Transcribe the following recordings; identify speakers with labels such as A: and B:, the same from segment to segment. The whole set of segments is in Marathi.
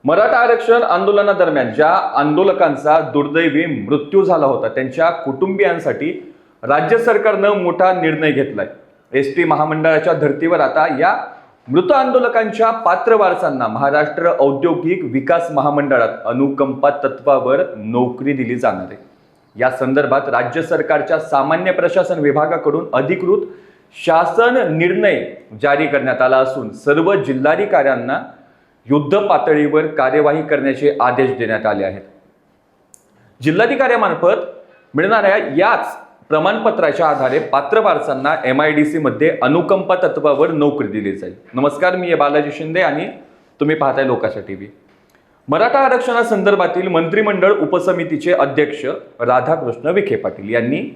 A: मराठा आरक्षण आंदोलनादरम्यान ज्या आंदोलकांचा दुर्दैवी मृत्यू झाला होता त्यांच्या कुटुंबियांसाठी राज्य सरकारनं मोठा निर्णय घेतलाय। एसटी महामंडळाच्या धर्तीवर आता या मृत आंदोलकांच्या पात्र वारसांना महाराष्ट्र औद्योगिक विकास महामंडळात अनुकंपा तत्वावर नोकरी दिली जाणार आहे। या संदर्भात राज्य सरकारच्या सामान्य प्रशासन विभागाकडून अधिकृत शासन निर्णय जारी करण्यात आला असून सर्व जिल्हाधिकाऱ्यांना युद्ध पातळीवर कार्यवाही करण्याचे आदेश देण्यात आले आहेत। जिल्हाधिकाऱ्यांमार्फत मिळणाऱ्या याच प्रमाणपत्राच्या आधारे पात्र वारसांना MIDC मध्ये अनुकंपा तत्वावर नोकरी दिली जाईल। नमस्कार, मी बालाजी शिंदे आणि तुम्ही पाहताय लोकाशा टीव्ही। मराठा आरक्षणासंदर्भातील मंत्रिमंडळ उपसमितीचे अध्यक्ष राधाकृष्ण विखे पाटील यांनी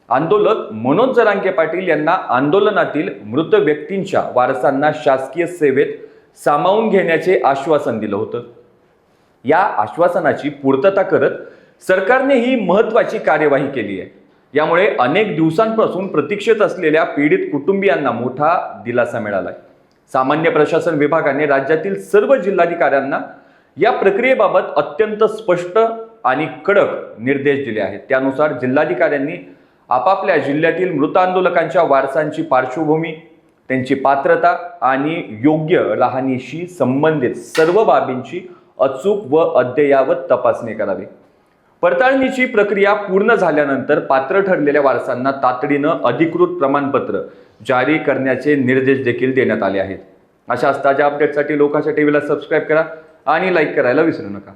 A: आंदोलक मनोज जरांगे पाटील यांना आंदोलनातील मृत व्यक्तींच्या वारसांना शासकीय सेवेत सामावून घेण्याचे आश्वासन दिलं होतं। या आश्वासनाची पूर्तता करत सरकारने ही महत्त्वाची कार्यवाही केली आहे। यामुळे अनेक दिवसांपासून प्रतीक्षेत असलेल्या पीडित कुटुंबियांना मोठा दिलासा मिळाला आहे। सामान्य प्रशासन विभागाने राज्यातील सर्व जिल्हाधिकाऱ्यांना या प्रक्रियेबाबत अत्यंत स्पष्ट आणि कडक निर्देश दिले आहेत। त्यानुसार जिल्हाधिकाऱ्यांनी आपापल्या जिल्ह्यातील मृत आंदोलकांच्या वारसांची पार्श्वभूमी, त्यांची पात्रता आणि योग्य राहणीशी संबंधित सर्व बाबींची अचूक व अद्ययावत तपासणी करावी। पडताळणीची प्रक्रिया पूर्ण झाल्यानंतर पात्र ठरलेल्या वारसांना तातडीनं अधिकृत प्रमाणपत्र जारी करण्याचे निर्देश देखील देण्यात आले आहेत। अशाच ताज्या अपडेटसाठी लोकाशा टीव्हीला सबस्क्राईब करा आणि लाईक करायला विसरू नका।